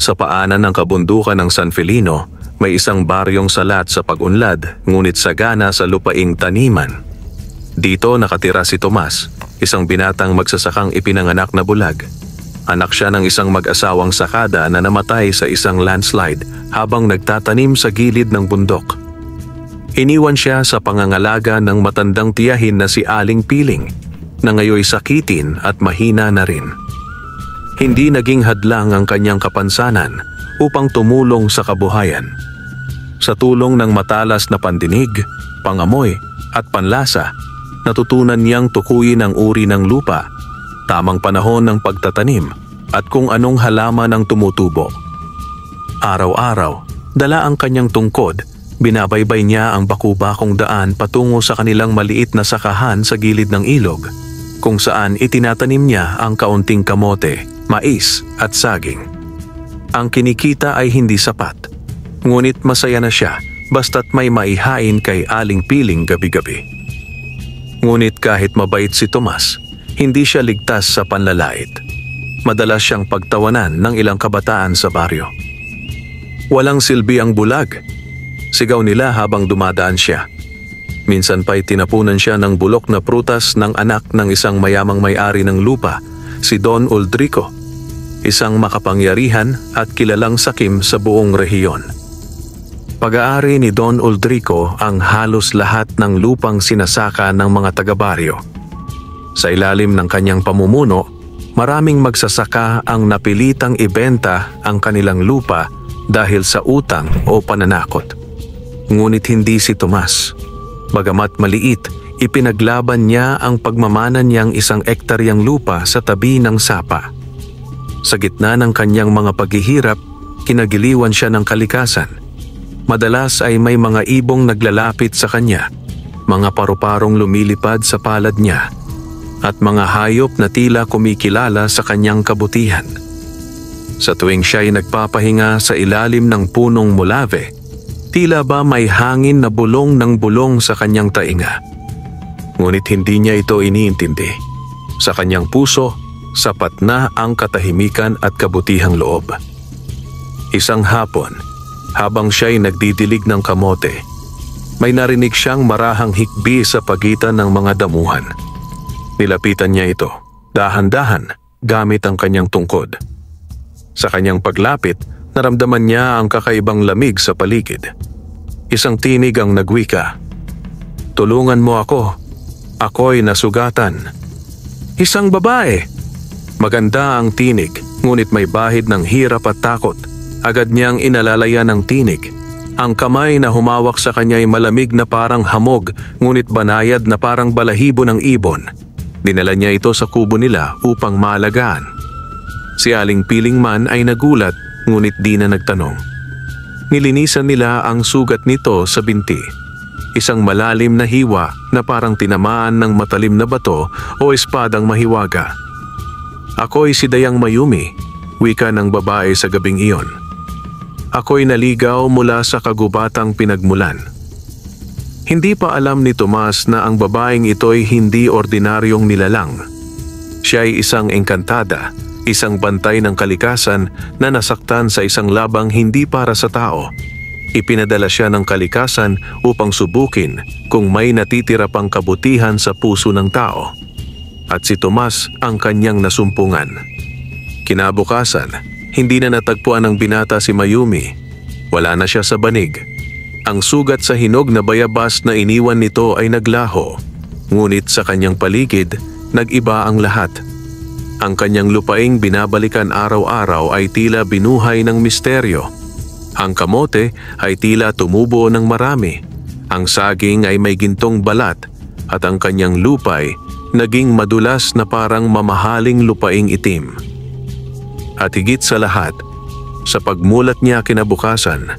Sa paanan ng kabundukan ng San Felino, may isang baryong salat sa pag-unlad ngunit sagana sa lupaing taniman. Dito nakatira si Tomas, isang binatang magsasakang ipinanganak na bulag. Anak siya ng isang mag-asawang sakada na namatay sa isang landslide habang nagtatanim sa gilid ng bundok. Iniwan siya sa pangangalaga ng matandang tiyahin na si Aling Piling, na ngayoy sakitin at mahina na rin. Hindi naging hadlang ang kanyang kapansanan upang tumulong sa kabuhayan. Sa tulong ng matalas na pandinig, pangamoy at panlasa, natutunan niyang tukuyin ang uri ng lupa, tamang panahon ng pagtatanim at kung anong halaman ang tumutubo. Araw-araw, dala ang kanyang tungkod, binabaybay niya ang baku-bakong daan patungo sa kanilang maliit na sakahan sa gilid ng ilog, kung saan itinatanim niya ang kaunting kamote, mais at saging. Ang kinikita ay hindi sapat, ngunit masaya na siya basta't may maihain kay Aling Piling gabi-gabi. Ngunit kahit mabait si Tomas, hindi siya ligtas sa panlalait. Madalas siyang pagtawanan ng ilang kabataan sa baryo. Walang silbi ang bulag, sigaw nila habang dumadaan siya. Minsan pa'y tinapunan siya ng bulok na prutas ng anak ng isang mayamang may-ari ng lupa, si Don Uldrico, isang makapangyarihan at kilalang sakim sa buong rehiyon. Pag-aari ni Don Uldrico ang halos lahat ng lupang sinasaka ng mga taga-baryo. Sa ilalim ng kanyang pamumuno, maraming magsasaka ang napilitang ibenta ang kanilang lupa dahil sa utang o pananakot. Ngunit hindi si Tomas. Bagamat maliit, ipinaglaban niya ang pagmamana niyang 1 ektaryang lupa sa tabi ng sapa. Sa gitna ng kanyang mga paghihirap, kinagiliwan siya ng kalikasan. Madalas ay may mga ibong naglalapit sa kanya, mga paru-parong lumilipad sa palad niya, at mga hayop na tila kumikilala sa kanyang kabutihan. Sa tuwing siya'y nagpapahinga sa ilalim ng punong mulave, tila ba may hangin na bulong ng bulong sa kanyang tainga. Ngunit hindi niya ito iniintindi. Sa kanyang puso, sapat na ang katahimikan at kabutihang loob. Isang hapon, habang siya'y nagdidilig ng kamote, may narinig siyang marahang hikbi sa pagitan ng mga damuhan. Nilapitan niya ito, dahan-dahan, gamit ang kanyang tungkod. Sa kanyang paglapit, naramdaman niya ang kakaibang lamig sa paligid. Isang tinig ang nagwika, "Tulungan mo ako, ako'y nasugatan." Isang babae! Maganda ang tinig, ngunit may bahid ng hirap at takot. Agad niyang inalalayan ang tinig. Ang kamay na humawak sa kanya ay malamig na parang hamog, ngunit banayad na parang balahibo ng ibon. Dinala niya ito sa kubo nila upang maalagaan. Si Aling Piling man ay nagulat, ngunit di na nagtanong. Nilinisan nila ang sugat nito sa binti. Isang malalim na hiwa na parang tinamaan ng matalim na bato o espadang mahiwaga. "Ako'y si Dayang Mayumi," wika ng babae sa gabing iyon. "Ako'y naligaw mula sa kagubatang pinagmulan." Hindi pa alam ni Tomas na ang babaeng ito'y hindi ordinaryong nilalang. Siya'y isang engkantada, isang bantay ng kalikasan na nasaktan sa isang labang hindi para sa tao. Ipinadala siya ng kalikasan upang subukin kung may natitira pang kabutihan sa puso ng tao. At si Tomas ang kanyang nasumpungan. Kinabukasan, hindi na natagpuan ng binata si Mayumi. Wala na siya sa banig. Ang sugat sa hinog na bayabas na iniwan nito ay naglaho, ngunit sa kanyang paligid, nag-iba ang lahat. Ang kanyang lupaing binabalikan araw-araw ay tila binuhay ng misteryo. Ang kamote ay tila tumubo ng marami. Ang saging ay may gintong balat at ang kanyang lupay naging madulas na parang mamahaling lupaing itim. At higit sa lahat, sa pagmulat niya kinabukasan,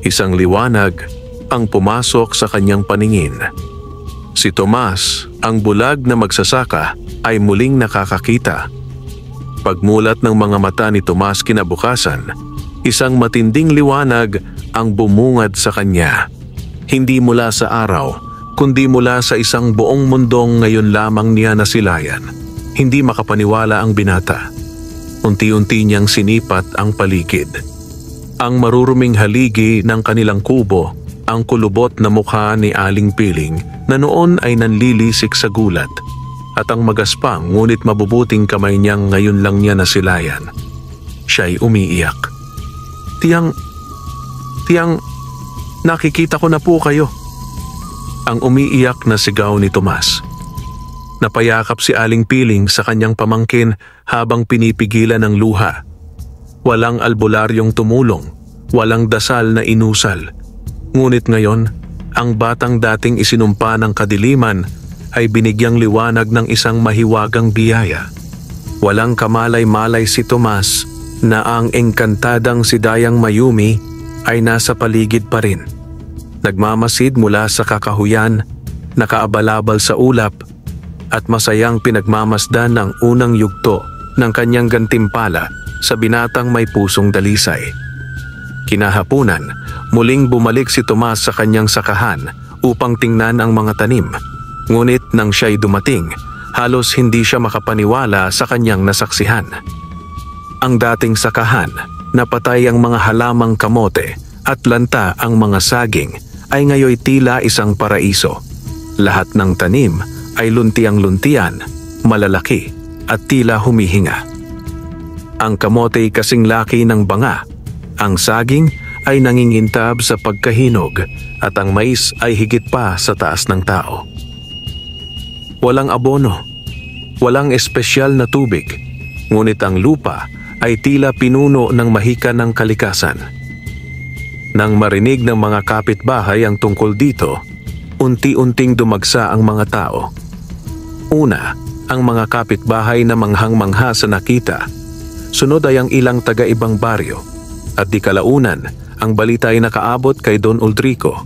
isang liwanag ang pumasok sa kanyang paningin. Si Tomas, ang bulag na magsasaka, ay muling nakakakita. Pagmulat ng mga mata ni Tomas kinabukasan, isang matinding liwanag ang bumungad sa kanya. Hindi mula sa araw, kundi mula sa isang buong mundong ngayon lamang niya nasilayan. Hindi makapaniwala ang binata. Unti-unti niyang sinipat ang paligid. Ang maruruming haligi ng kanilang kubo, ang kulubot na mukha ni Aling Piling na noon ay nanlilisik sa gulat, at ang magaspang ngunit mabubuting kamay niyang ngayon lang niya nasilayan. Siya'y umiiyak. Tiyang, nakikita ko na po kayo. Ang umiiyak na sigaw ni Tomas. Napayakap si Aling Piling sa kanyang pamangkin habang pinipigilan ng luha. Walang albularyong tumulong, walang dasal na inusal. Ngunit ngayon, ang batang dating isinumpa ng kadiliman ay binigyang liwanag ng isang mahiwagang biyaya. Walang kamalay-malay si Tomas na ang engkantadang si Dayang Mayumi ay nasa paligid pa rin. Nagmamasid mula sa kakahuyan, nakaabalabal sa ulap, at masayang pinagmamasdan ng unang yugto ng kanyang gantimpala sa binatang may pusong dalisay. Kinahapunan, muling bumalik si Tomas sa kanyang sakahan upang tingnan ang mga tanim. Ngunit nang siya'y dumating, halos hindi siya makapaniwala sa kanyang nasaksihan. Ang dating sakahan, napatay ang mga halamang kamote at lanta ang mga saging, ay ngayoy tila isang paraiso. Lahat ng tanim ay luntiang-luntian, malalaki at tila humihinga. Ang kamote kasing laki ng banga, ang saging ay nangingintab sa pagkahinog at ang mais ay higit pa sa taas ng tao. Walang abono, walang espesyal na tubig, ngunit ang lupa ay tila pinuno ng mahika ng kalikasan. Nang marinig ng mga kapitbahay ang tungkol dito, unti-unting dumagsa ang mga tao. Una, ang mga kapitbahay na manghang-mangha sa nakita. Sunod ay ang ilang taga-ibang baryo. At di kalaunan, ang balita ay nakaabot kay Don Uldrico,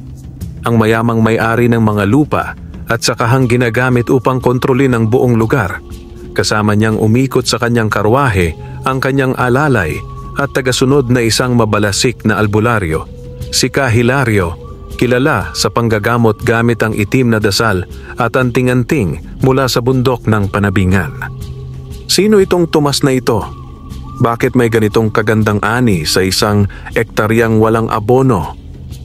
ang mayamang may-ari ng mga lupa at sakahang ginagamit upang kontrolin ang buong lugar. Kasama niyang umikot sa kanyang karwahe ang kanyang alalay at tagasunod na isang mabalasik na albularyo, si Hilario, kilala sa panggagamot gamit ang itim na dasal at anting-anting mula sa bundok ng Panabingan. Sino itong Tomas na ito? Bakit may ganitong kagandang ani sa isang ektaryang walang abono?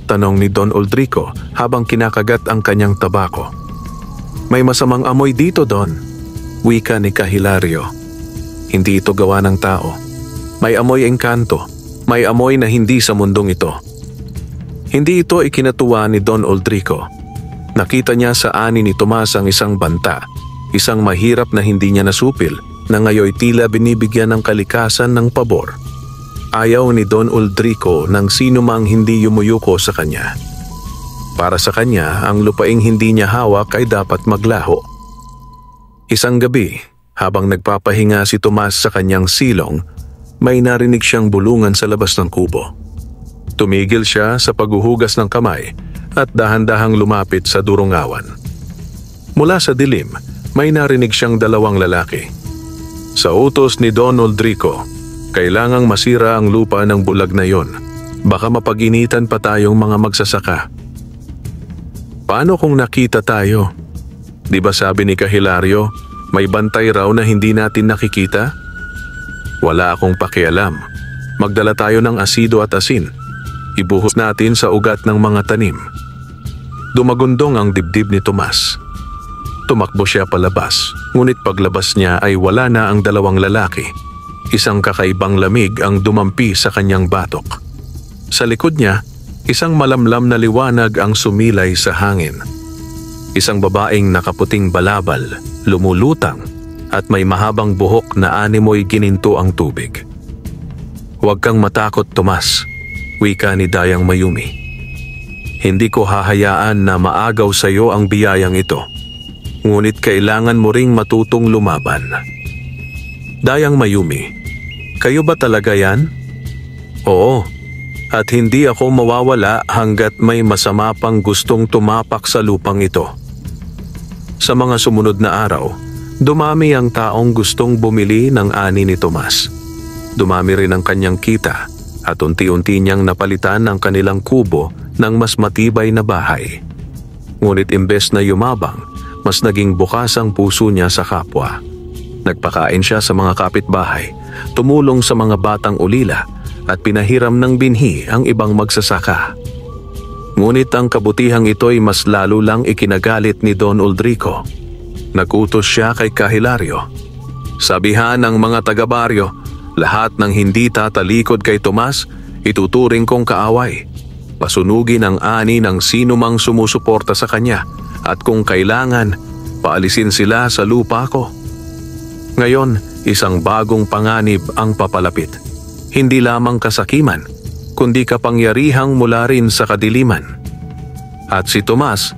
Tanong ni Don Uldrico habang kinakagat ang kanyang tabako. May masamang amoy dito, Don. Wika ni Hilario. Hindi ito gawa ng tao. May amoy engkanto. May amoy na hindi sa mundong ito. Hindi ito ikinatuwa ni Don Uldrico. Nakita niya sa ani ni Tomas ang isang banta, isang mahirap na hindi niya nasupil, na ngayoy tila binibigyan ng kalikasan ng pabor. Ayaw ni Don Uldrico ng sino mang hindi yumuyuko sa kanya. Para sa kanya, ang lupaing hindi niya hawak ay dapat maglaho. Isang gabi, habang nagpapahinga si Tomas sa kanyang silong, may narinig siyang bulungan sa labas ng kubo. Tumigil siya sa paghuhugas ng kamay at dahan-dahang lumapit sa durungawan. Mula sa dilim, may narinig siyang dalawang lalaki. Sa utos ni Don Uldrico, kailangang masira ang lupa ng bulag na yon. Baka mapag-initan pa tayong mga magsasaka. Paano kung nakita tayo? Di ba sabi ni Hilario, may bantay raw na hindi natin nakikita? Wala akong pakialam. Magdala tayo ng asido at asin. Ibuhos natin sa ugat ng mga tanim. Dumagundong ang dibdib ni Tomas. Tumakbo siya palabas, ngunit paglabas niya ay wala na ang dalawang lalaki. Isang kakaibang lamig ang dumampi sa kanyang batok. Sa likod niya, isang malamlam na liwanag ang sumilay sa hangin. Isang babaeng nakaputing balabal, lumulutang, at may mahabang buhok na animoy gininto ang tubig. Huwag kang matakot, Tomas, wika ni Dayang Mayumi. Hindi ko hahayaan na maagaw sa iyo ang biyayang ito. Ngunit kailangan mo ring matutong lumaban. Dayang Mayumi, kayo ba talaga yan? Oo, at hindi ako mawawala hanggat may masama pang gustong tumapak sa lupang ito. Sa mga sumunod na araw, dumami ang taong gustong bumili ng ani ni Tomas. Dumami rin ang kanyang kita at unti-unti niyang napalitan ang kanilang kubo ng mas matibay na bahay. Ngunit imbes na yumabang, mas naging bukas ang puso niya sa kapwa. Nagpakain siya sa mga kapitbahay, tumulong sa mga batang ulila at pinahiram ng binhi ang ibang magsasaka. Ngunit ang kabutihang ito'y mas lalo lang ikinagalit ni Don Uldrico. Nagutos siya kay Cahilario. Sabihan ng mga taga-baryo, lahat ng hindi tatalikod kay Tomas, ituturing kong kaaway. Pasunugin ang ani ng sinumang sumusuporta sa kanya at kung kailangan, paalisin sila sa lupa ko. Ngayon, isang bagong panganib ang papalapit. Hindi lamang kasakiman, kundi kapangyarihang mula rin sa kadiliman. At si Tomas,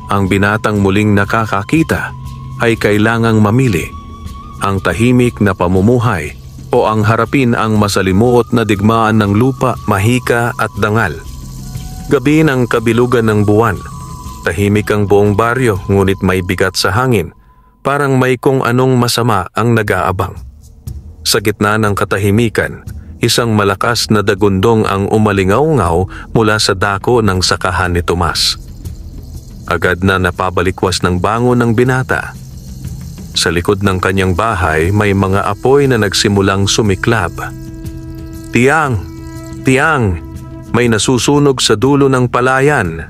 ang binatang muling nakakakita, ay kailangang mamili ang tahimik na pamumuhay o ang harapin ang masalimuot na digmaan ng lupa, mahika at dangal. Gabi ng kabilugan ng buwan, tahimik ang buong baryo ngunit may bigat sa hangin, parang may kung anong masama ang nag-aabang. Sa gitna ng katahimikan, isang malakas na dagundong ang umalingaw-ngaw mula sa dako ng sakahan ni Tomas. Agad na napabalikwas ng bangon ng binata. Sa likod ng kanyang bahay may mga apoy na nagsimulang sumiklab. Tiang! Tiang! May nasusunog sa dulo ng palayan.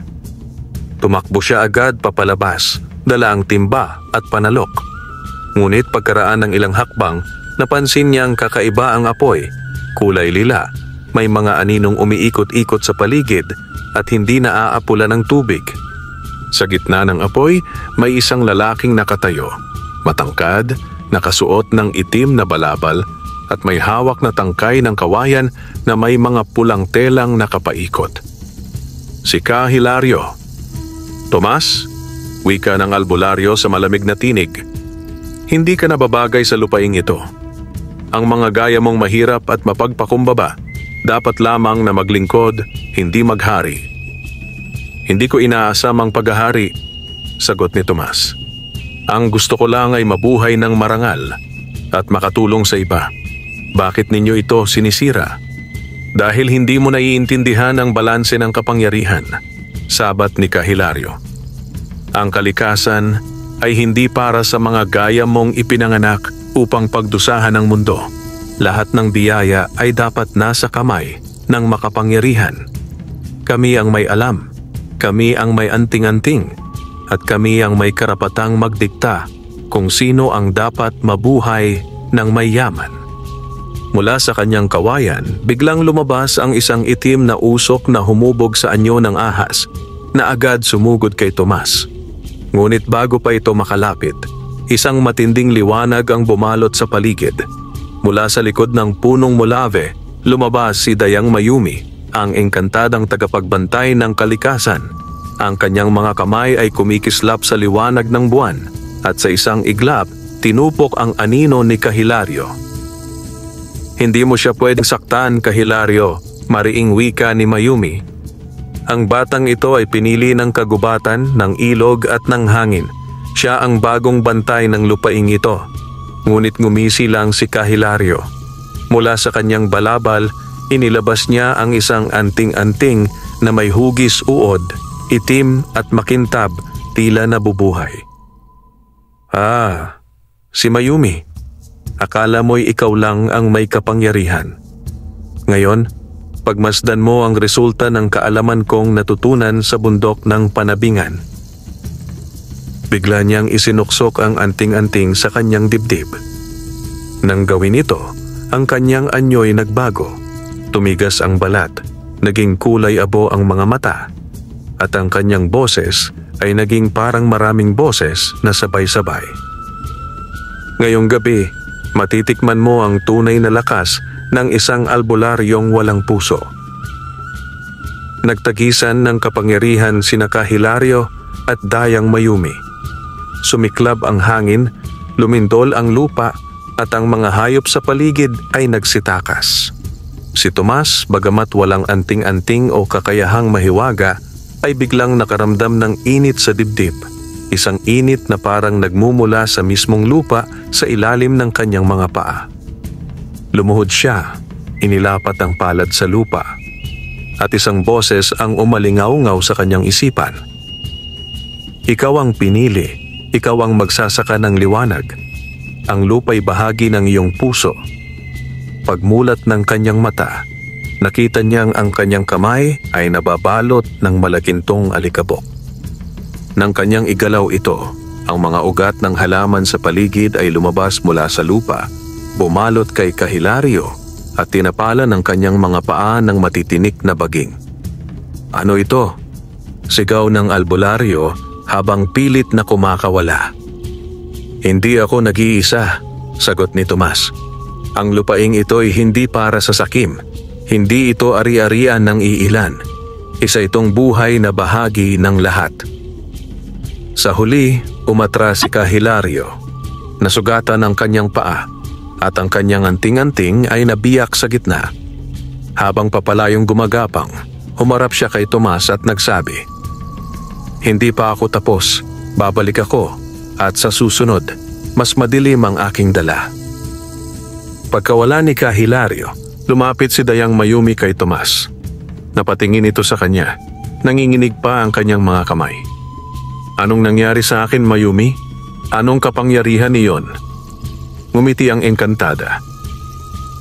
Tumakbo siya agad papalabas, dala ang timba at panalok. Ngunit pagkaraan ng ilang hakbang, napansin niyang kakaiba ang apoy. Kulay lila, may mga aninong umiikot-ikot sa paligid at hindi naaapula ng tubig. Sa gitna ng apoy, may isang lalaking nakatayo. Matangkad, nakasuot ng itim na balabal at may hawak na tangkay ng kawayan na may mga pulang telang nakapaikot. Si Cahilario. Tomas, wika ng albularyo sa malamig na tinig. Hindi ka nababagay sa lupaing ito. Ang mga gaya mong mahirap at mapagpakumbaba, dapat lamang na maglingkod, hindi maghari. Hindi ko inaasam ang paghahari, sagot ni Tomas. Ang gusto ko lang ay mabuhay ng marangal at makatulong sa iba. Bakit ninyo ito sinisira? Dahil hindi mo naiintindihan ang balanse ng kapangyarihan, sabat ni Cahilario. Ang kalikasan ay hindi para sa mga gaya mong ipinanganak upang pagdusahan ang mundo. Lahat ng biyaya ay dapat nasa kamay ng makapangyarihan. Kami ang may alam, kami ang may anting-anting, at kami ang may karapatang magdikta kung sino ang dapat mabuhay ng may yaman. Mula sa kanyang kawayan, biglang lumabas ang isang itim na usok na humubog sa anyo ng ahas na agad sumugod kay Tomas. Ngunit bago pa ito makalapit, isang matinding liwanag ang bumalot sa paligid. Mula sa likod ng punong mulave, lumabas si Dayang Mayumi, ang engkantadang tagapagbantay ng kalikasan. Ang kanyang mga kamay ay kumikislap sa liwanag ng buwan at sa isang iglap, tinupok ang anino ni Cahilario. Hindi mo siya pwedeng saktan, Cahilario, mariing wika ni Mayumi. Ang batang ito ay pinili ng kagubatan, ng ilog at ng hangin. Siya ang bagong bantay ng lupaing ito. Ngunit ngumisi lang si Cahilario. Mula sa kanyang balabal, inilabas niya ang isang anting-anting na may hugis uod, itim at makintab, tila nabubuhay. Ah, si Mayumi. Akala mo'y ikaw lang ang may kapangyarihan. Ngayon, pagmasdan mo ang resulta ng kaalaman kong natutunan sa bundok ng panabingan. Bigla niyang isinuksok ang anting-anting sa kanyang dibdib. Nang gawin ito, ang kanyang anyo'y nagbago. Tumigas ang balat, naging kulay abo ang mga mata, at ang kanyang boses ay naging parang maraming boses na sabay-sabay. Ngayong gabi, matitikman mo ang tunay na lakas ng isang albularyong walang puso. Nagtagisan ng kapangyarihan sina Cahilario at Dayang Mayumi. Sumiklab ang hangin, lumindol ang lupa at ang mga hayop sa paligid ay nagsitakas. Si Tomas, bagamat walang anting-anting o kakayahang mahiwaga, ay biglang nakaramdam ng init sa dibdib. Isang init na parang nagmumula sa mismong lupa sa ilalim ng kanyang mga paa. Lumuhod siya, inilapat ang palad sa lupa, at isang boses ang umalingaw-ngaw sa kanyang isipan. Ikaw ang pinili, ikaw ang magsasaka ng liwanag. Ang lupa'y bahagi ng iyong puso. Pagmulat ng kanyang mata, nakita niyang ang kanyang kamay ay nababalot ng malagintong alikabok. Nang kanyang igalaw ito, ang mga ugat ng halaman sa paligid ay lumabas mula sa lupa, bumalot kay Kahilaryo at tinapalan ng kanyang mga paa ng matitinik na baging. "Ano ito?" sigaw ng albularyo habang pilit na kumakawala. "Hindi ako nag-iisa," sagot ni Tomas. "Ang lupaing ito ay hindi para sa sakim. Hindi ito ari-arian ng iilan. Isa itong buhay na bahagi ng lahat." Sa huli, umatras si Kahilaryo. Nasugatan ang kanyang paa at ang kanyang anting-anting ay nabiyak sa gitna. Habang papalayong gumagapang, humarap siya kay Tomas at nagsabi, "Hindi pa ako tapos. Babalik ako at sa susunod, mas madilim ang aking dala." Pagkawala ni Kahilaryo, lumapit si Dayang Mayumi kay Tomas. Napatingin ito sa kanya. Nanginginig pa ang kanyang mga kamay. "Anong nangyari sa akin, Mayumi? Anong kapangyarihan iyon?" Ngumiti ang engkantada.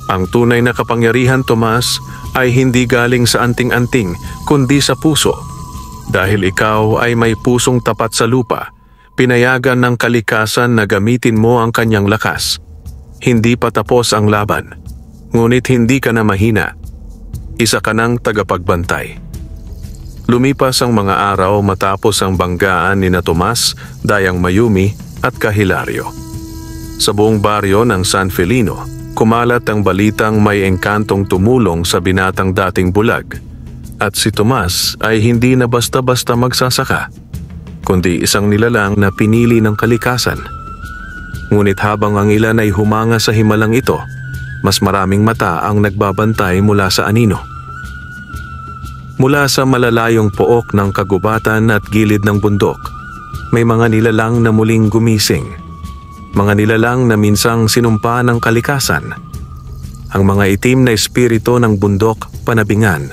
"Ang tunay na kapangyarihan, Tomas, ay hindi galing sa anting-anting kundi sa puso. Dahil ikaw ay may pusong tapat sa lupa, pinayagan ng kalikasan na gamitin mo ang kanyang lakas. Hindi pa tapos ang laban, ngunit hindi ka na mahina. Isa ka ng tagapagbantay." Lumipas ang mga araw matapos ang banggaan ni na Tomas, Dayang Mayumi at Kahilaryo. Sa buong baryo ng San Felino, kumalat ang balitang may engkantong tumulong sa binatang dating bulag. At si Tomas ay hindi na basta-basta magsasaka, kundi isang nilalang na pinili ng kalikasan. Ngunit habang ang ilan ay humanga sa himalang ito, mas maraming mata ang nagbabantay mula sa anino. Mula sa malalayong pook ng kagubatan at gilid ng bundok, may mga nilalang na muling gumising. Mga nilalang na minsang sinumpa ng kalikasan. Ang mga itim na espiritu ng bundok panabingan.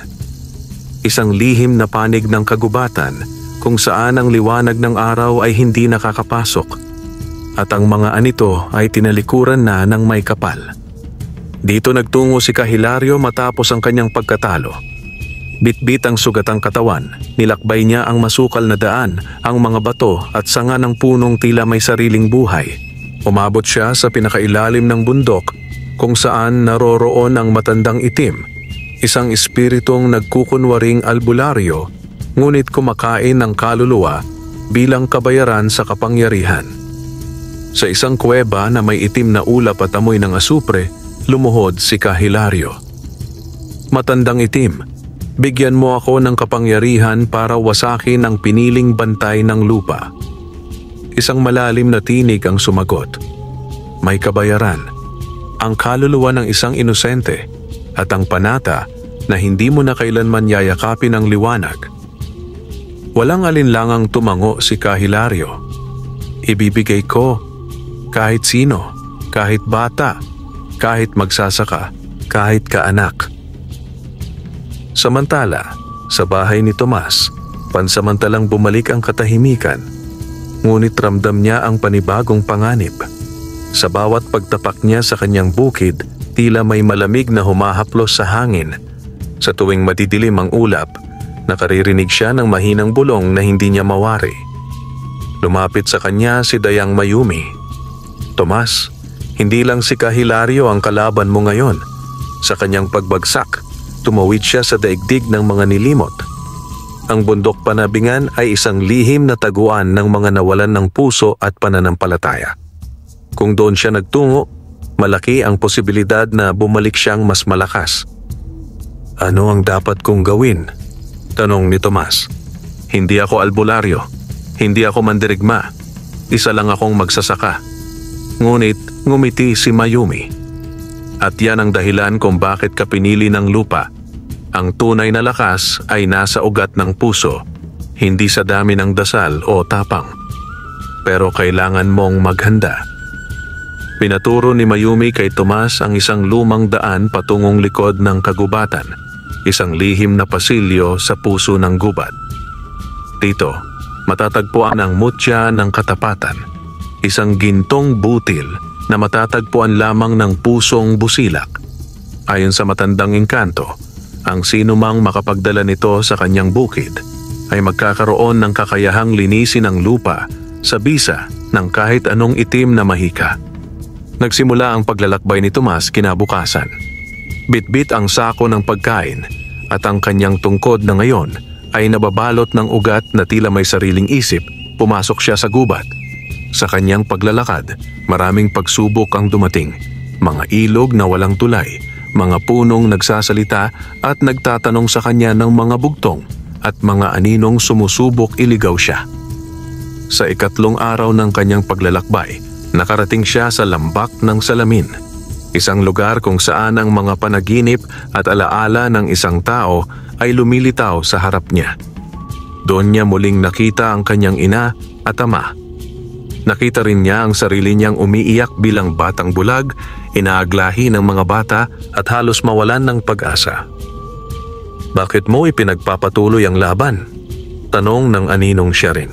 Isang lihim na panig ng kagubatan kung saan ang liwanag ng araw ay hindi nakakapasok. At ang mga anito ay tinalikuran na ng may kapal. Dito nagtungo si Kahilaryo matapos ang kanyang pagkatalo. Bitbit ang sugatang katawan, nilakbay niya ang masukal na daan, ang mga bato at sanga ng punong tila may sariling buhay. Umabot siya sa pinakailalim ng bundok kung saan naroroon ang matandang itim, isang espiritong nagkukunwaring albularyo, ngunit kumakain ng kaluluwa bilang kabayaran sa kapangyarihan. Sa isang kuweba na may itim na ulap at amoy ng asupre, lumuhod si Kahilaryo. "Matandang itim, bigyan mo ako ng kapangyarihan para wasakin ang piniling bantay ng lupa." Isang malalim na tinig ang sumagot. May kabayaran, ang kaluluwa ng isang inosente at ang panata na hindi mo na kailanman yayakapin ang liwanag. Walang alinlangang tumango si Kahilaryo. "Ibibigay ko kahit sino, kahit bata, kahit magsasaka, kahit kaanak." Samantala, sa bahay ni Tomas, pansamantalang bumalik ang katahimikan, ngunit ramdam niya ang panibagong panganib. Sa bawat pagtapak niya sa kanyang bukid, tila may malamig na humahaplos sa hangin. Sa tuwing madidilim ang ulap, nakaririnig siya ng mahinang bulong na hindi niya mawari. Lumapit sa kanya si Dayang Mayumi. "Tomas, hindi lang si Kahilaryo ang kalaban mo ngayon. Sa kanyang pagbagsak, tumawid siya sa daigdig ng mga nilimot. Ang bundok panabingan ay isang lihim na taguan ng mga nawalan ng puso at pananampalataya. Kung doon siya nagtungo, malaki ang posibilidad na bumalik siyang mas malakas." "Ano ang dapat kong gawin?" tanong ni Tomas. "Hindi ako albularyo. Hindi ako mandirigma. Isa lang akong magsasaka." Ngunit ngumiti si Mayumi. "At yan ang dahilan kung bakit ka pinili ng lupa. Ang tunay na lakas ay nasa ugat ng puso, hindi sa dami ng dasal o tapang. Pero kailangan mong maghanda." Pinaturo ni Mayumi kay Tomas ang isang lumang daan patungong likod ng kagubatan, isang lihim na pasilyo sa puso ng gubat. Dito, matatagpuan ang mutya ng katapatan, isang gintong butil na matatagpuan lamang ng pusong busilak. Ayon sa matandang engkanto, ang sinumang makapagdala nito sa kanyang bukid ay magkakaroon ng kakayahang linisin ang lupa sa bisa ng kahit anong itim na mahika. Nagsimula ang paglalakbay ni Tomas kinabukasan. Bitbit ang sako ng pagkain at ang kanyang tungkod na ngayon ay nababalot ng ugat na tila may sariling isip. Pumasok siya sa gubat. Sa kanyang paglalakad, maraming pagsubok ang dumating. Mga ilog na walang tulay, mga punong nagsasalita at nagtatanong sa kanya ng mga bugtong at mga aninong sumusubok iligaw siya. Sa ikatlong araw ng kanyang paglalakbay, nakarating siya sa lambak ng salamin. Isang lugar kung saan ang mga panaginip at alaala ng isang tao ay lumilitaw sa harap niya. Doon niya muling nakita ang kanyang ina at ama. Nakita rin niya ang sarili niyang umiiyak bilang batang bulag, inaaglahi ng mga bata at halos mawalan ng pag-asa. "Bakit mo ipinagpapatuloy ang laban?" tanong ng aninong siya rin.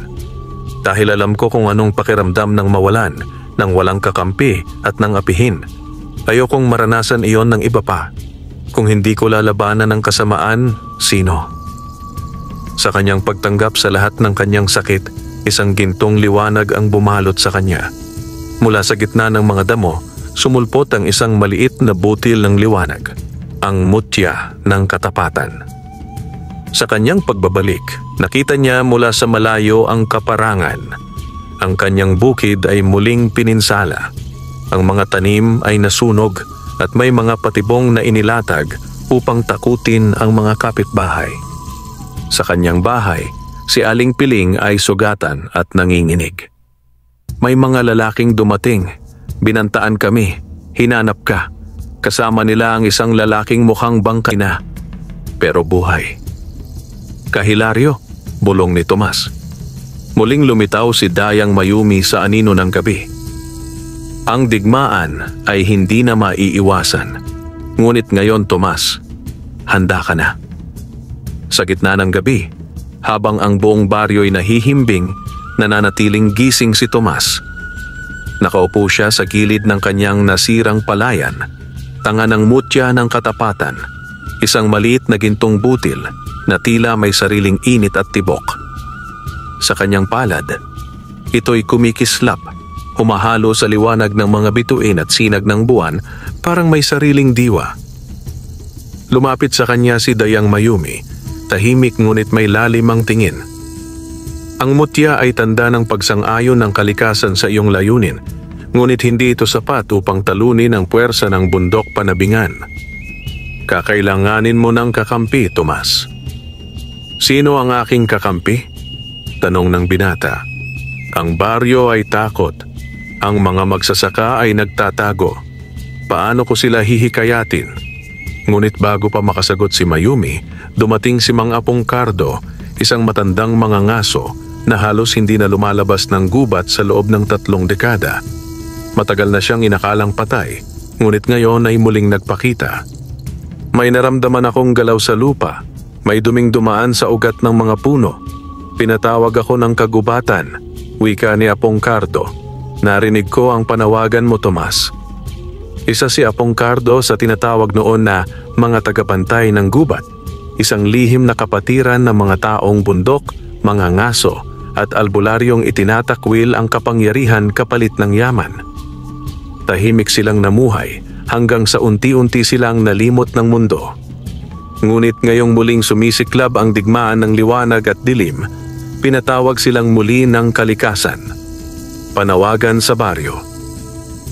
"Dahil alam ko kung anong pakiramdam ng mawalan, ng walang kakampi at ng apihin. Ayokong maranasan iyon ng iba pa. Kung hindi ko lalabanan ng kasamaan, sino?" Sa kanyang pagtanggap sa lahat ng kanyang sakit, isang gintong liwanag ang bumalot sa kanya. Mula sa gitna ng mga damo, sumulpot ang isang maliit na butil ng liwanag, ang mutya ng katapatan. Sa kanyang pagbabalik, nakita niya mula sa malayo ang kaparangan. Ang kanyang bukid ay muling pininsala. Ang mga tanim ay nasunog at may mga patibong na inilatag upang takutin ang mga kapitbahay. Sa kanyang bahay, si Aling Piling ay sugatan at nanginginig. "May mga lalaking dumating. Binantaan kami. Hinanap ka. Kasama nila ang isang lalaking mukhang bangkay na, pero buhay." "Kahilaryo," bulong ni Tomas. Muling lumitaw si Dayang Mayumi sa anino ng gabi. Ang digmaan ay hindi na maiiwasan. Ngunit ngayon, Tomas, handa ka na. Sa gitna ng gabi, habang ang buong baryo'y nahihimbing, nananatiling gising si Tomas. Nakaupo siya sa gilid ng kanyang nasirang palayan, tanga ng mutya ng katapatan, isang maliit na gintong butil na tila may sariling init at tibok. Sa kanyang palad, ito'y kumikislap, humahalo sa liwanag ng mga bituin at sinag ng buwan, parang may sariling diwa. Lumapit sa kanya si Dayang Mayumi, tahimik ngunit may lalim ang tingin. Ang mutya ay tanda ng pagsang-ayon ng kalikasan sa iyong layunin, ngunit hindi ito sapat upang talunin ang puwersa ng bundok panabingan. "Kakailanganin mo ng kakampi, Tomas." "Sino ang aking kakampi?" tanong ng binata. "Ang baryo ay takot. Ang mga magsasaka ay nagtatago. Paano ko sila hihikayatin?" Ngunit bago pa makasagot si Mayumi, dumating si Mang Apong Cardo, isang matandang mangangaso na halos hindi na lumalabas ng gubat sa loob ng 3 dekada. Matagal na siyang inakalang patay, ngunit ngayon ay muling nagpakita. "May naramdaman akong galaw sa lupa, may duming dumaan sa ugat ng mga puno. Pinatawag ako ng kagubatan," wika ni Apong Cardo. "Narinig ko ang panawagan mo, Tomas." Isa si Apong Cardo sa tinatawag noon na mga tagapantay ng gubat, isang lihim na kapatiran ng mga taong bundok, mga ngaso at albularyong itinatakwil ang kapangyarihan kapalit ng yaman. Tahimik silang namuhay hanggang sa unti-unti silang nalimot ng mundo. Ngunit ngayong muling sumisiklab ang digmaan ng liwanag at dilim, pinatawag silang muli ng kalikasan. Panawagan sa baryo.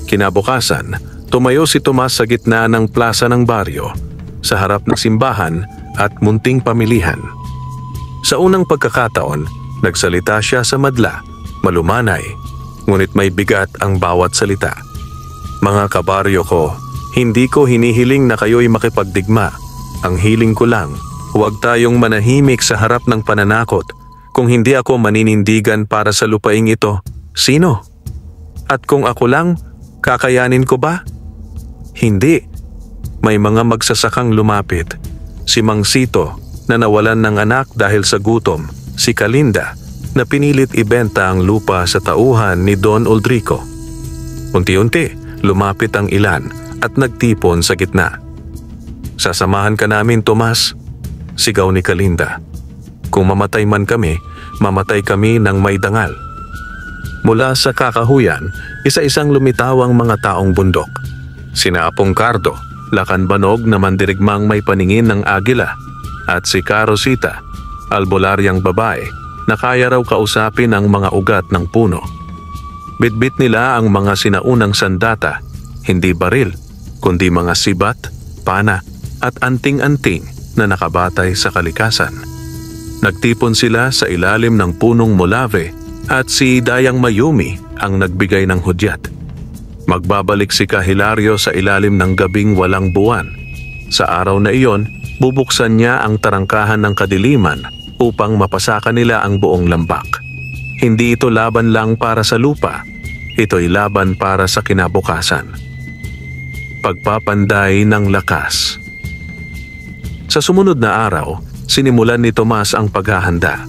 Kinabukasan, tumayo si Tomas sa gitna ng plaza ng baryo, sa harap ng simbahan at munting pamilihan. Sa unang pagkakataon, nagsalita siya sa madla, malumanay, ngunit may bigat ang bawat salita. "Mga kabaryo ko, hindi ko hinihiling na kayo'y makipagdigma. Ang hiling ko lang, huwag tayong manahimik sa harap ng pananakot. Kung hindi ako maninindigan para sa lupaing ito, sino? At kung ako lang, kakayanin ko ba? Hindi." May mga magsasakang lumapit. Si Mang Sito na nawalan ng anak dahil sa gutom, si Kalinda na pinilit ibenta ang lupa sa tauhan ni Don Uldrico. Unti-unti, lumapit ang ilan at nagtipon sa gitna. "Sasamahan ka namin, Tomas," sigaw ni Kalinda. "Kung mamatay man kami, mamatay kami ng may dangal." Mula sa kakahuyan, isa-isang lumitaw ang mga taong bundok. Sina Apong Cardo, Lakan Banog na mandirigmang may paningin ng agila, at si Carosita, albularyang babae na kaya raw kausapin ang mga ugat ng puno. Bitbit nila ang mga sinaunang sandata, hindi baril, kundi mga sibat, pana at anting-anting na nakabatay sa kalikasan. Nagtipon sila sa ilalim ng punong molave at si Dayang Mayumi ang nagbigay ng hudyat. Magbabalik si Hilario sa ilalim ng gabing walang buwan. Sa araw na iyon, bubuksan niya ang tarangkahan ng kadiliman upang mapasakan nila ang buong lambak. Hindi ito laban lang para sa lupa, ito'y laban para sa kinabukasan. Pagpapanday ng lakas. Sa sumunod na araw, sinimulan ni Tomas ang paghahanda.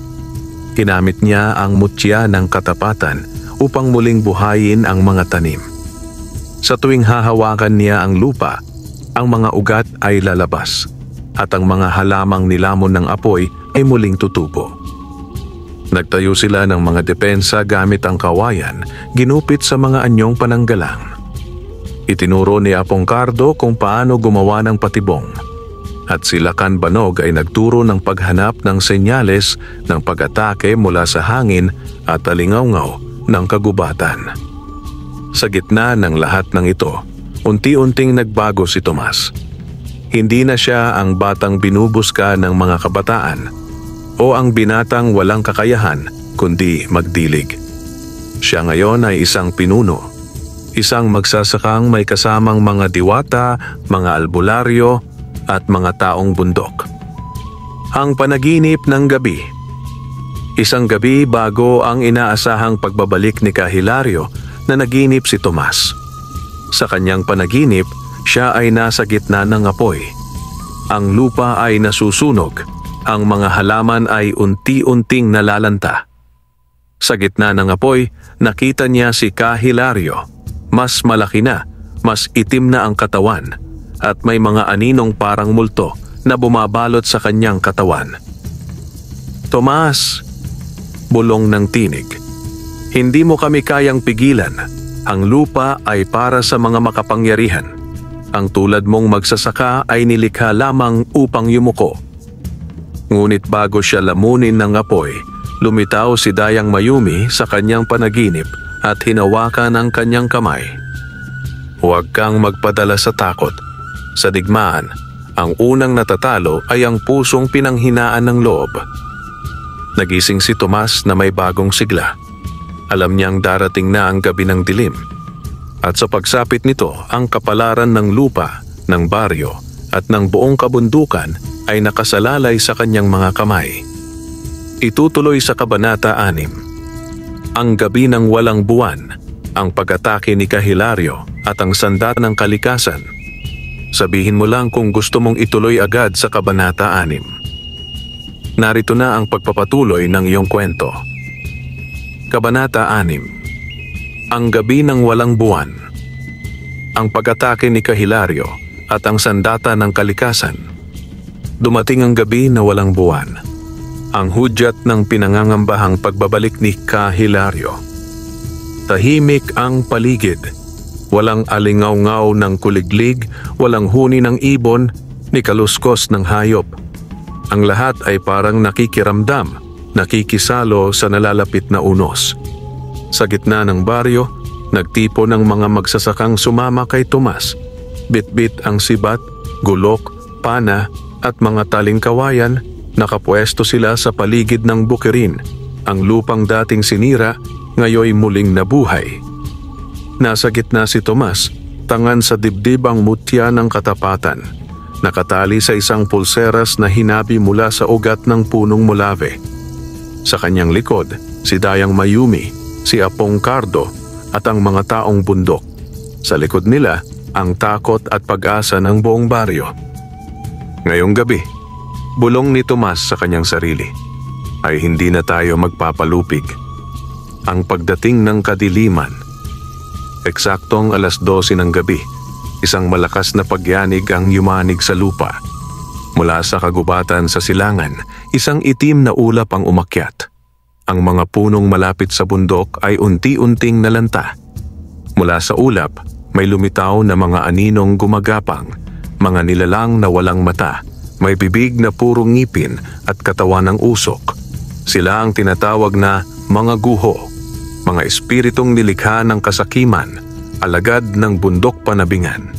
Ginamit niya ang mutya ng katapatan upang muling buhayin ang mga tanim. Sa tuwing hahawakan niya ang lupa, ang mga ugat ay lalabas at ang mga halamang nilamon ng apoy ay muling tutubo. Nagtayo sila ng mga depensa gamit ang kawayan, ginupit sa mga anyong pananggalang. Itinuro ni Apong Cardo kung paano gumawa ng patibong, at si Lakan Banog ay nagturo ng paghanap ng senyales ng pag-atake mula sa hangin at alingawngaw ng kagubatan. Sa gitna ng lahat ng ito, unti-unting nagbago si Tomas. Hindi na siya ang batang binubuska ng mga kabataan o ang binatang walang kakayahan kundi magdilig. Siya ngayon ay isang pinuno, isang magsasakang may kasamang mga diwata, mga albularyo at mga taong bundok. Ang panaginip ng gabi. Isang gabi bago ang inaasahang pagbabalik ni Hilario na naginip si Tomas. Sa kanyang panaginip, siya ay nasa gitna ng apoy. Ang lupa ay nasusunog, ang mga halaman ay unti-unting nalalanta. Sa gitna ng apoy, nakita niya si Hilario. Mas malaki na, mas itim na ang katawan, at may mga aninong parang multo na bumabalot sa kanyang katawan. "Tomas!" bulong ng tinig. "Hindi mo kami kayang pigilan. Ang lupa ay para sa mga makapangyarihan. Ang tulad mong magsasaka ay nilikha lamang upang yumuko." Ngunit bago siya lamunin ng apoy, lumitaw si Dayang Mayumi sa kanyang panaginip at hinawakan ang kanyang kamay. "Huwag kang magpadala sa takot. Sa digmaan, ang unang natatalo ay ang pusong pinanghinaan ng loob." Nagising si Tomas na may bagong sigla. Alam niyang darating na ang gabi ng dilim. At sa pagsapit nito, ang kapalaran ng lupa, ng baryo, at ng buong kabundukan ay nakasalalay sa kanyang mga kamay. Itutuloy sa Kabanata 6. Ang gabi ng walang buwan, ang pag-atake ni Hilario at ang sandata ng kalikasan. Sabihin mo lang kung gusto mong ituloy agad sa Kabanata 6. Narito na ang pagpapatuloy ng iyong kwento. Kabanata 6. Ang gabi ng walang buwan. Ang pag-atake ni Hilario at ang sandata ng kalikasan. Dumating ang gabi na walang buwan. Ang hudyat ng pinangangambahang pagbabalik ni Hilario. Tahimik ang paligid. Walang alingaw-ngaw ng kuliglig, walang huni ng ibon, ni kaluskos ng hayop. Ang lahat ay parang nakikiramdam, nakikisalo sa nalalapit na unos. Sa gitna ng baryo, nagtipo ng mga magsasakang sumama kay Tomas. Bitbit ang sibat, gulok, pana at mga taling kawayan, nakapwesto sila sa paligid ng bukirin. Ang lupang dating sinira, ngayoy muling nabuhay. Nasa gitna si Tomas, tangan sa dibdib ang mutya ng katapatan. Nakatali sa isang pulseras na hinabi mula sa ugat ng punong molave. Sa kanyang likod, si Dayang Mayumi, si Apong Cardo at ang mga taong bundok. Sa likod nila, ang takot at pag-asa ng buong baryo. Ngayong gabi, bulong ni Tomas sa kanyang sarili, ay hindi na tayo magpapalupig. Ang pagdating ng kadiliman, Eksaktong 12:00 ng gabi, isang malakas na pagyanig ang yumanig sa lupa. Mula sa kagubatan sa silangan, isang itim na ulap ang umakyat. Ang mga punong malapit sa bundok ay unti-unting nalanta. Mula sa ulap, may lumitaw na mga aninong gumagapang, mga nilalang na walang mata, may bibig na puro ngipin at katawan ng usok. Sila ang tinatawag na mga guho, mga espiritong nilikha ng kasakiman, alagad ng bundok panabingan.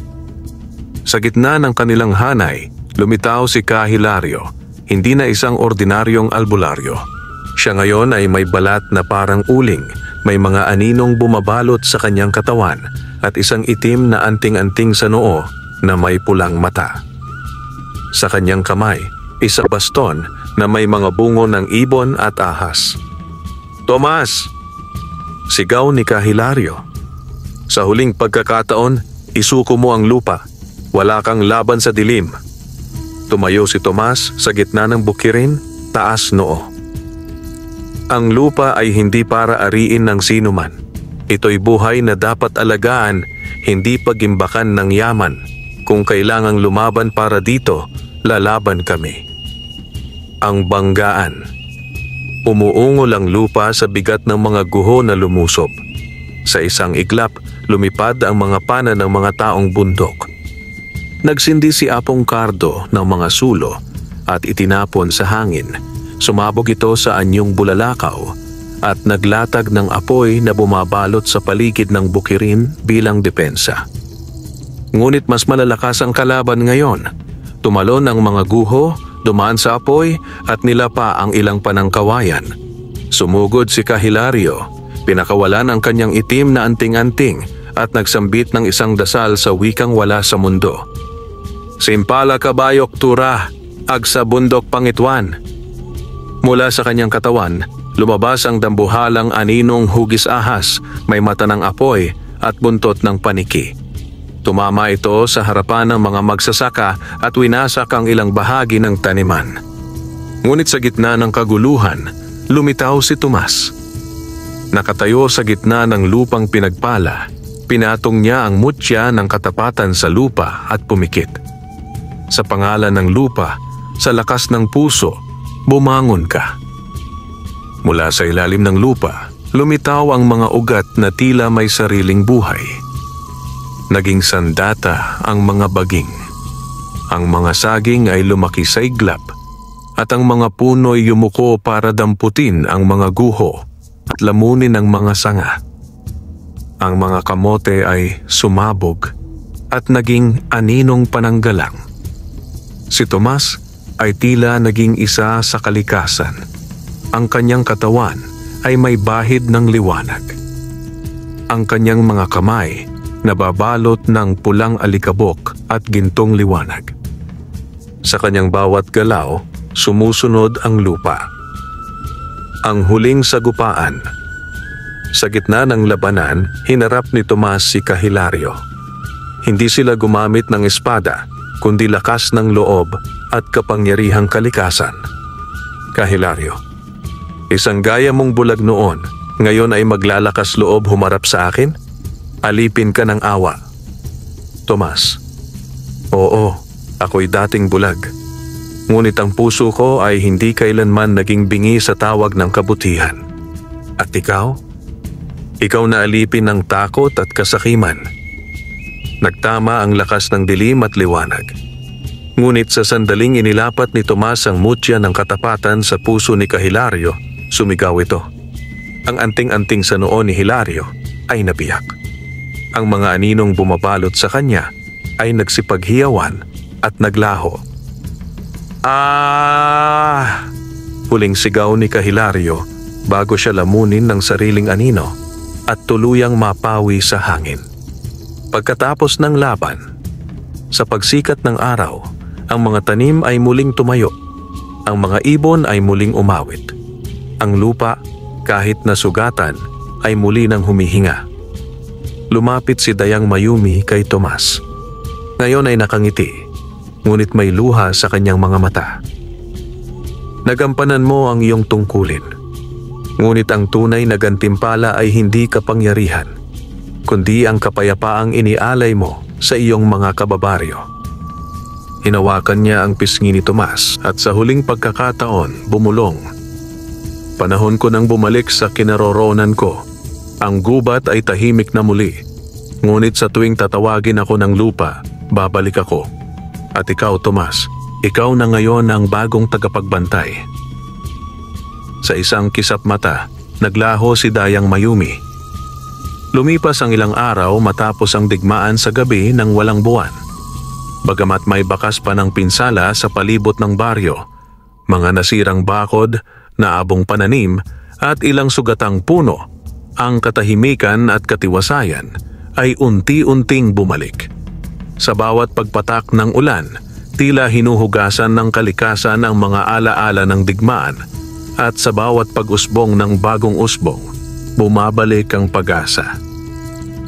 Sa gitna ng kanilang hanay, lumitaw si Hilario, hindi na isang ordinaryong albularyo. Siya ngayon ay may balat na parang uling, may mga aninong bumabalot sa kanyang katawan at isang itim na anting-anting sa noo na may pulang mata. Sa kanyang kamay, isang baston na may mga bungo ng ibon at ahas. "Tomas!" sigaw ni Hilario. "Sa huling pagkakataon, isuko mo ang lupa. Wala kang laban sa dilim." Tumayo si Tomas sa gitna ng bukirin, taas noo. Ang lupa ay hindi para ariin ng sinuman. Ito'y buhay na dapat alagaan, hindi pagimbakan ng yaman. Kung kailangang lumaban para dito, lalaban kami. Ang banggaan. Umuungol ang lupa sa bigat ng mga guho na lumusob. Sa isang iglap, lumipad ang mga pana ng mga taong bundok. Nagsindi si Apong Cardo ng mga sulo at itinapon sa hangin. Sumabog ito sa anyong bulalakaw at naglatag ng apoy na bumabalot sa paligid ng bukirin bilang depensa. Ngunit mas malalakas ang kalaban ngayon. Tumalon ang mga guho, dumaan sa apoy at nilapa ang ilang panangkawayan. Sumugod si Hilario, pinakawalan ang kanyang itim na anting-anting at nagsambit ng isang dasal sa wikang wala sa mundo. "Simpala kabayok tura, agsa bundok pangitwan." Mula sa kanyang katawan, lumabas ang dambuhalang aninong hugis ahas, may mata ng apoy at buntot ng paniki. Tumama ito sa harapan ng mga magsasaka at winasak ang ilang bahagi ng taniman. Ngunit sa gitna ng kaguluhan, lumitaw si Tomas. Nakatayo sa gitna ng lupang pinagpala, pinatong niya ang mutya ng katapatan sa lupa at pumikit. Sa pangalan ng lupa, sa lakas ng puso, bumangon ka. Mula sa ilalim ng lupa, lumitaw ang mga ugat na tila may sariling buhay. Naging sandata ang mga baging. Ang mga saging ay lumaki sa iglap at ang mga puno'y yumuko para damputin ang mga guho at lamunin ang mga sanga. Ang mga kamote ay sumabog at naging aninong pananggalang. Si Tomas ay tila naging isa sa kalikasan. Ang kanyang katawan ay may bahid ng liwanag. Ang kanyang mga kamay nababalot ng pulang alikabok at gintong liwanag. Sa kanyang bawat galaw, sumusunod ang lupa. Ang huling sagupaan. Sa gitna ng labanan, hinarap ni Tomas si Hilario. Hindi sila gumamit ng espada, kundi lakas ng loob at kapangyarihang kalikasan. "Hilario, isang gaya mong bulag noon, ngayon ay maglalakas loob humarap sa akin? Alipin ka ng awa." "Tomas, oo, ako'y dating bulag. Ngunit ang puso ko ay hindi kailanman naging bingi sa tawag ng kabutihan. At ikaw? Ikaw na alipin ng takot at kasakiman." Nagtama ang lakas ng dilim at liwanag. Ngunit sa sandaling inilapat ni Tomas ang mutya ng katapatan sa puso ni Hilario, sumigaw ito. Ang anting-anting sa noo ni Hilario ay nabiyak. Ang mga aninong bumabalot sa kanya ay nagsipaghiyawan at naglaho. "Ah!" huling sigaw ni Hilario bago siya lamunin ng sariling anino at tuluyang mapawi sa hangin. Pagkatapos ng laban, sa pagsikat ng araw, ang mga tanim ay muling tumayo. Ang mga ibon ay muling umawit. Ang lupa, kahit nasugatan, ay muli nang humihinga. Lumapit si Dayang Mayumi kay Tomas. Ngayon ay nakangiti, ngunit may luha sa kanyang mga mata. "Nagampanan mo ang iyong tungkulin. Ngunit ang tunay na gantimpala ay hindi kapangyarihan. kundi ang kapayapaang inialay mo sa iyong mga kababaryo. Hinawakan niya ang pisngi ni Tomas at sa huling pagkakataon bumulong. Panahon ko nang bumalik sa kinaroroonan ko. Ang gubat ay tahimik na muli. Ngunit sa tuwing tatawagin ako ng lupa, babalik ako. At ikaw, Tomas, ikaw na ngayon ang bagong tagapagbantay. Sa isang kisap mata, naglaho si Dayang Mayumi. Lumipas ang ilang araw matapos ang digmaan sa gabi ng walang buwan. Bagamat may bakas pa ng pinsala sa palibot ng baryo, mga nasirang bakod, naabong pananim at ilang sugatang puno, ang katahimikan at katiwasayan ay unti-unting bumalik. Sa bawat pagpatak ng ulan, tila hinuhugasan ng kalikasan ang mga alaala ng digmaan at sa bawat pag-usbong ng bagong usbong, bumabalik ang pag-asa.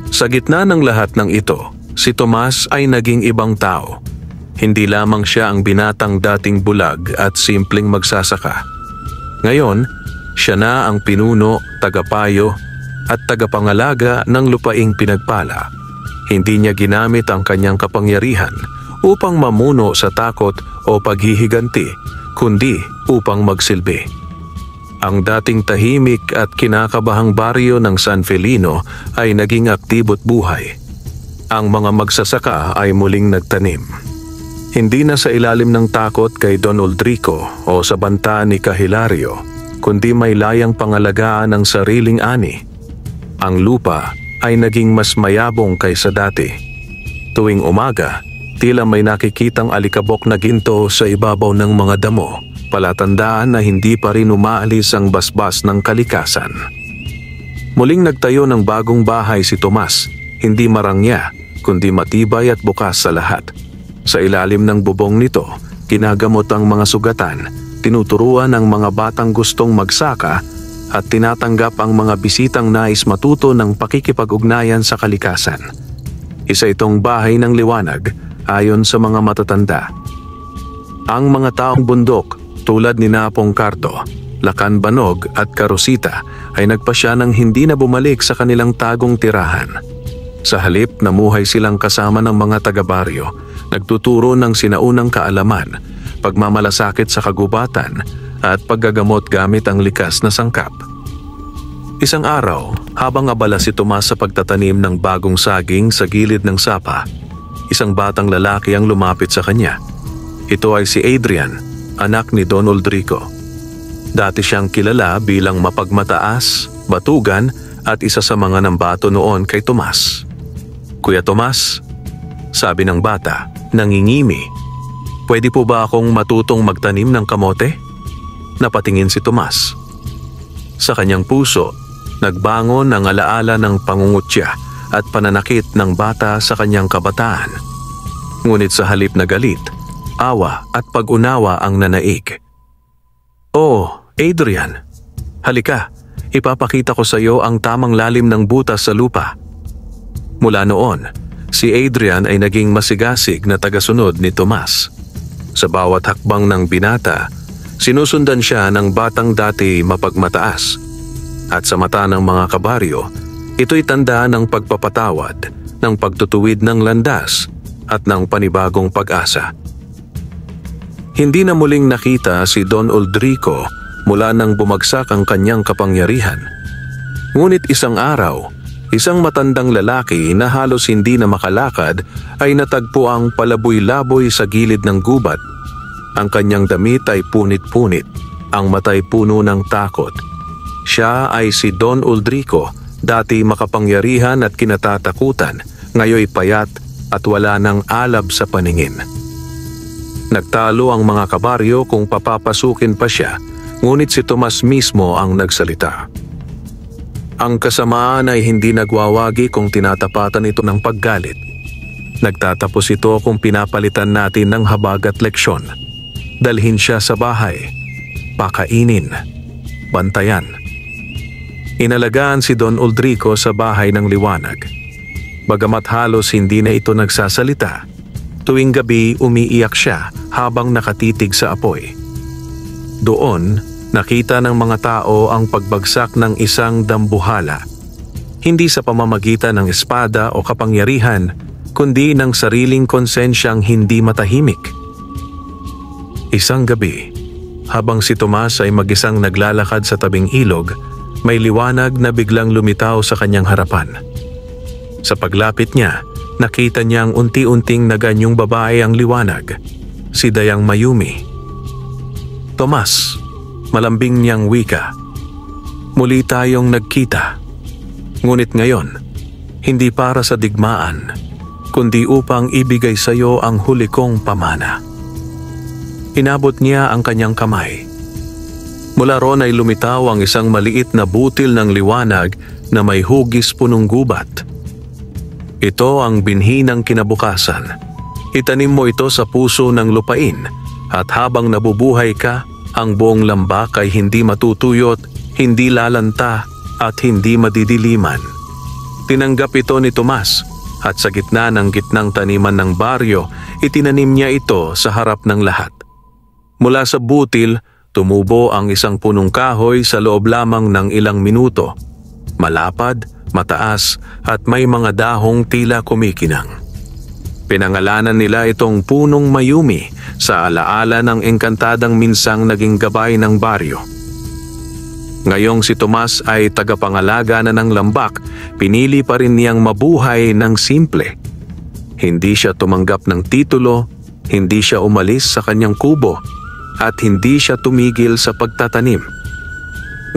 Sa gitna ng lahat ng ito, si Tomas ay naging ibang tao. Hindi lamang siya ang binatang dating bulag at simpleng magsasaka. Ngayon, siya na ang pinuno, tagapayo at tagapangalaga ng lupaing pinagpala. Hindi niya ginamit ang kanyang kapangyarihan upang mamuno sa takot o paghihiganti, kundi upang magsilbi. Ang dating tahimik at kinakabahang baryo ng San Felino ay naging aktibo't buhay. Ang mga magsasaka ay muling nagtanim. Hindi na sa ilalim ng takot kay Don Uldrico o sa banta ni Cahilario, kundi may layang pangalagaan ng sariling ani. Ang lupa ay naging mas mayabong kaysa dati. Tuwing umaga, tila may nakikitang alikabok na ginto sa ibabaw ng mga damo, palatandaan na hindi pa rin umaalis ang basbas ng kalikasan. Muling nagtayo ng bagong bahay si Tomas, hindi marangya, kundi matibay at bukas sa lahat. Sa ilalim ng bubong nito, ginagamot ang mga sugatan, tinuturuan ang mga batang gustong magsaka at tinatanggap ang mga bisitang nais matuto ng pakikipag-ugnayan sa kalikasan. Isa itong bahay ng liwanag ayon sa mga matatanda. Ang mga taong bundok tulad ni Napong Carto, Lacan Banog at Carosita ay nagpasya ng hindi na bumalik sa kanilang tagong tirahan. Sa halip, namuhay silang kasama ng mga taga-baryo, nagtuturo ng sinaunang kaalaman, pagmamalasakit sa kagubatan at paggagamot gamit ang likas na sangkap. Isang araw, habang abala si Tomas sa pagtatanim ng bagong saging sa gilid ng sapa, isang batang lalaki ang lumapit sa kanya. Ito ay si Adrian, anak ni Don Uldrico. Dati siyang kilala bilang mapagmataas, batugan at isa sa mga nambato noon kay Tomas. "Kuya Tomas," sabi ng bata, nangingimi, "pwede po ba akong matutong magtanim ng kamote?" Napatingin si Tomas. Sa kanyang puso, nagbangon ang alaala ng pangungutya at pananakit ng bata sa kanyang kabataan. Ngunit sa halip na galit, awa at pag-unawa ang nanaig. "Oh, Adrian, halika, ipapakita ko sa iyo ang tamang lalim ng butas sa lupa." Mula noon, si Adrian ay naging masigasig na tagasunod ni Tomas. Sa bawat hakbang ng binata, sinusundan siya ng batang dati mapagmataas. At sa mata ng mga kabaryo, ito'y tanda ng pagpapatawad, ng pagtutuwid ng landas at ng panibagong pag-asa. Hindi na muling nakita si Don Uldrico mula nang bumagsak ang kanyang kapangyarihan. Ngunit isang araw, isang matandang lalaki na halos hindi na makalakad ay natagpo ang palaboy-laboy sa gilid ng gubat. Ang kanyang damit ay punit-punit, ang mata'y puno ng takot. Siya ay si Don Uldrico, dati makapangyarihan at kinatatakutan, ngayoy payat at wala ng alab sa paningin. Nagtalo ang mga kabaryo kung papapasukin pa siya, ngunit si Tomas mismo ang nagsalita. Ang kasamaan ay hindi nagwawagi kung tinatapatan ito ng paggalit. Nagtatapos ito kung pinapalitan natin ng habag at leksyon. Dalhin siya sa bahay, pakainin, bantayan. Inalagaan si Don Uldrico sa bahay ng liwanag. Bagamat halos hindi na ito nagsasalita, tuwing gabi umiiyak siya habang nakatitig sa apoy. Doon, nakita ng mga tao ang pagbagsak ng isang dambuhala. hindi sa pamamagitan ng espada o kapangyarihan, kundi ng sariling konsensyang hindi matahimik. Isang gabi, habang si Tomas ay mag-isang naglalakad sa tabing ilog, may liwanag na biglang lumitaw sa kanyang harapan. Sa paglapit niya, nakita niyang unti-unting naganyong babae ang liwanag, si Dayang Mayumi. "Tomas," malambing niyang wika, "muli tayong nagkita. Ngunit ngayon, hindi para sa digmaan, kundi upang ibigay sa iyo ang huli kong pamana." Inabot niya ang kanyang kamay. Mula ron ay lumitaw ang isang maliit na butil ng liwanag na may hugis punong gubat. "Ito ang binhi ng kinabukasan. Itanim mo ito sa puso ng lupain, at habang nabubuhay ka, ang buong lambak ay hindi matutuyot, hindi lalanta, at hindi madidiliman." Tinanggap ito ni Tomas, at sa gitna ng gitnang taniman ng baryo, itinanim niya ito sa harap ng lahat. Mula sa butil, tumubo ang isang punong kahoy sa loob lamang ng ilang minuto. Malapad, mataas, at may mga dahong tila kumikinang. Pinangalanan nila itong punong Mayumi sa alaala ng engkantadang minsang naging gabay ng baryo. Ngayong si Tomas ay tagapangalaga na ng lambak, pinili pa rin niyang mabuhay ng simple. Hindi siya tumanggap ng titulo, hindi siya umalis sa kanyang kubo, at hindi siya tumigil sa pagtatanim.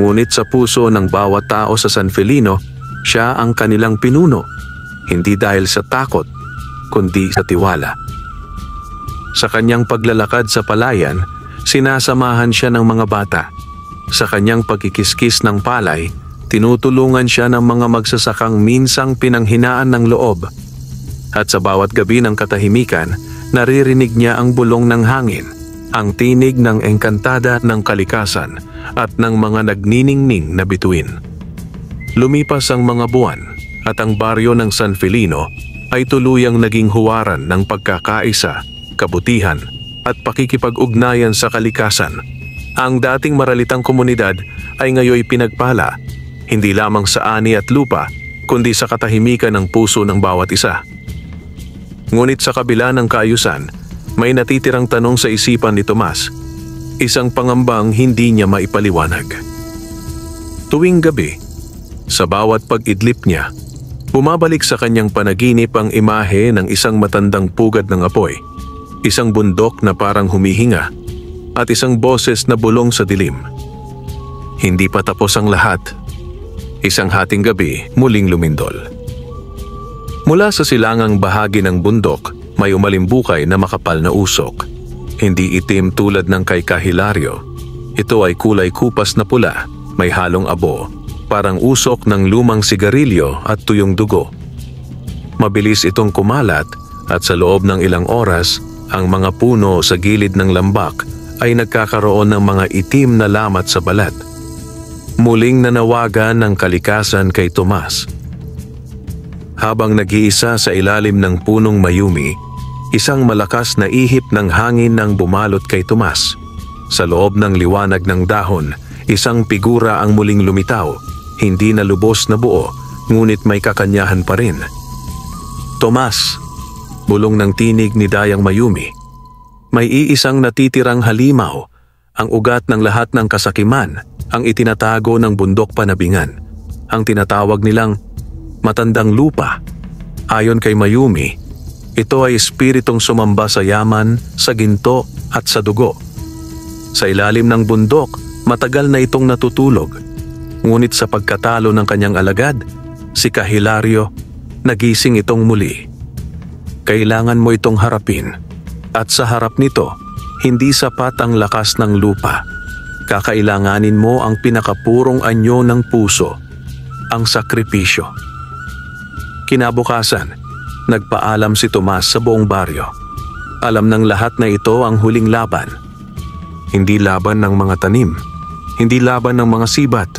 Ngunit sa puso ng bawat tao sa San Felino, siya ang kanilang pinuno, hindi dahil sa takot, kundi sa tiwala. Sa kanyang paglalakad sa palayan, sinasamahan siya ng mga bata. Sa kanyang pagkikiskis ng palay, tinutulungan siya ng mga magsasakang minsang pinanghinaan ng loob. At sa bawat gabi ng katahimikan, naririnig niya ang bulong ng hangin, ang tinig ng engkantada ng kalikasan, at ng mga nagniningning na bituin. Lumipas ang mga buwan, at ang baryo ng San Felino ay tuluyang naging huwaran ng pagkakaisa, kabutihan, at pakikipag-ugnayan sa kalikasan. Ang dating maralitang komunidad ay ngayoy pinagpala, hindi lamang sa ani at lupa, kundi sa katahimikan ng puso ng bawat isa. Ngunit sa kabila ng kaayusan, may natitirang tanong sa isipan ni Tomas, isang pangambang hindi niya maipaliwanag. Tuwing gabi, sa bawat pag-idlip niya, bumabalik sa kanyang panaginip ang imahe ng isang matandang pugad ng apoy, isang bundok na parang humihinga, at isang boses na bulong sa dilim. Hindi pa tapos ang lahat. Isang hating gabi, muling lumindol. Mula sa silangang bahagi ng bundok, may umalimbukay na makapal na usok. Hindi itim tulad ng kay Kahilaryo. Ito ay kulay kupas na pula, may halong abo, parang usok ng lumang sigarilyo at tuyong dugo. Mabilis itong kumalat, at sa loob ng ilang oras, ang mga puno sa gilid ng lambak ay nagkakaroon ng mga itim na lamat sa balat. Muling nanawagan ng kalikasan kay Tomas. Habang nag-iisa sa ilalim ng punong Mayumi, isang malakas na ihip ng hangin ang bumalot kay Tomas. Sa loob ng liwanag ng dahon, isang figura ang muling lumitaw, hindi na lubos na buo, ngunit may kakanyahan pa rin. "Tomas," bulong ng tinig ni Dayang Mayumi. May iisang natitirang halimaw, ang ugat ng lahat ng kasakiman, ang itinatago ng bundok panabingan, ang tinatawag nilang matandang lupa. Ayon kay Mayumi, ito ay espiritong sumamba sa yaman, sa ginto at sa dugo. Sa ilalim ng bundok, matagal na itong natutulog. Ngunit sa pagkatalo ng kanyang alagad, si Kahilaryo, nagising itong muli. Kailangan mo itong harapin. At sa harap nito, hindi sapat ang lakas ng lupa. Kakailanganin mo ang pinakapurong anyo ng puso, ang sakripisyo. Kinabukasan, nagpaalam si Tomas sa buong baryo. Alam ng lahat na ito ang huling laban. Hindi laban ng mga tanim, hindi laban ng mga sibat,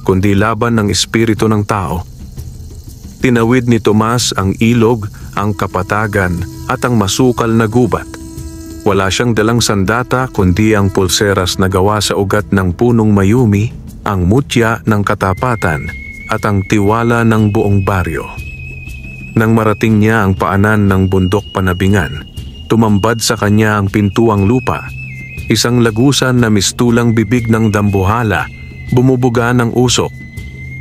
kundi laban ng espiritu ng tao. Tinawid ni Tomas ang ilog, ang kapatagan at ang masukal na gubat. Wala siyang dalang sandata kundi ang pulseras na gawa sa ugat ng punong Mayumi, ang mutya ng katapatan at ang tiwala ng buong baryo. Nang marating niya ang paanan ng bundok panabingan, tumambad sa kanya ang pintuang lupa. Isang lagusan na mistulang bibig ng dambuhala, bumubuga ng usok.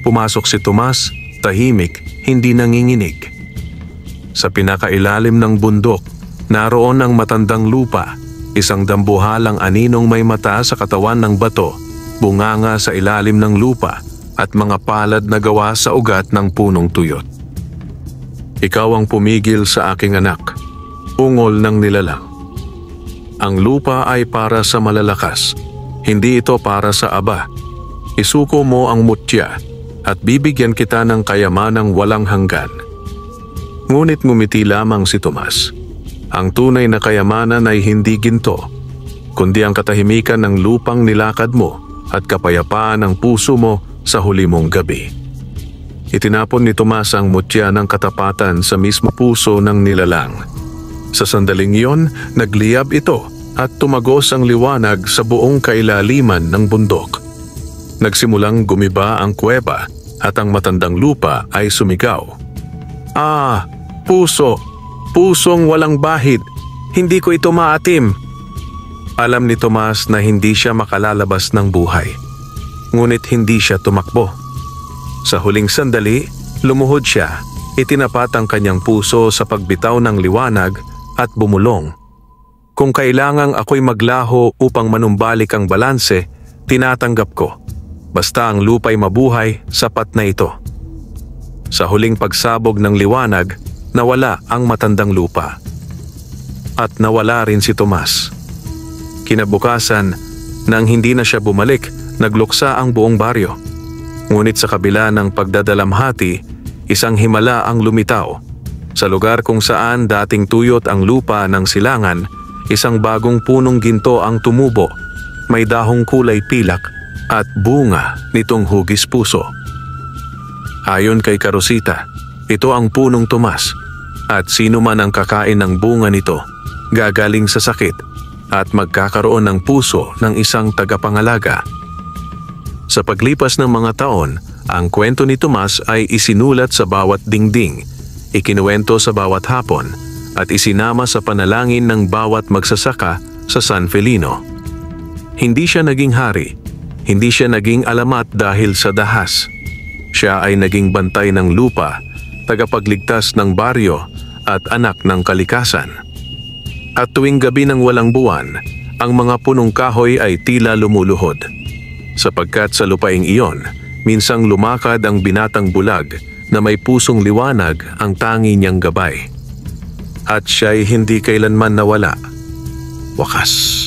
Pumasok si Tomas, tahimik, hindi nanginginig. Sa pinakailalim ng bundok, naroon ang matandang lupa, isang dambuhalang aninong may mata sa katawan ng bato, bunganga sa ilalim ng lupa at mga palad na gawa sa ugat ng punong tuyot. Ikaw ang pumigil sa aking anak, ungol ng nilalang. Ang lupa ay para sa malalakas, hindi ito para sa aba. Isuko mo ang mutya at bibigyan kita ng kayamanang walang hanggan. Ngunit ngumiti lamang si Tomas. Ang tunay na kayamanan ay hindi ginto, kundi ang katahimikan ng lupang nilakad mo at kapayapaan ng puso mo sa huli mong gabi. Itinapon ni Tomas ang mutya ng katapatan sa mismo puso ng nilalang. Sa sandaling iyon, nagliyab ito at tumagos ang liwanag sa buong kailaliman ng bundok. Nagsimulang gumiba ang kuweba at ang matandang lupa ay sumigaw. "Ah, puso! Pusong walang bahid! Hindi ko ito maatim!" Alam ni Tomas na hindi siya makalalabas ng buhay. Ngunit hindi siya tumakbo. Sa huling sandali, lumuhod siya, itinapat ang kanyang puso sa pagbitaw ng liwanag at bumulong. Kung kailangang ako'y maglaho upang manumbalik ang balanse, tinatanggap ko. Basta ang lupa'y mabuhay, sapat na ito. Sa huling pagsabog ng liwanag, nawala ang matandang lupa. At nawala rin si Tomas. Kinabukasan, nang hindi na siya bumalik, nagluksa ang buong baryo. Ngunit sa kabila ng pagdadalamhati, isang himala ang lumitaw. Sa lugar kung saan dating tuyot ang lupa ng silangan, isang bagong punong ginto ang tumubo. May dahong kulay pilak at bunga nitong hugis puso. Ayon kay Carosita, ito ang punong Tomas, at sino man ang kakain ng bunga nito, gagaling sa sakit at magkakaroon ng puso ng isang tagapangalaga. Sa paglipas ng mga taon, ang kwento ni Tomas ay isinulat sa bawat dingding, ikinuwento sa bawat hapon, at isinama sa panalangin ng bawat magsasaka sa San Felino. Hindi siya naging hari, hindi siya naging alamat dahil sa dahas. Siya ay naging bantay ng lupa, tagapagligtas ng baryo at anak ng kalikasan. At tuwing gabi ng walang buwan, ang mga punong kahoy ay tila lumuluhod. Sapagkat sa lupaing iyon, minsang lumakad ang binatang bulag na may pusong liwanag ang tangi niyang gabay. At siya'y hindi kailanman nawala. Wakas.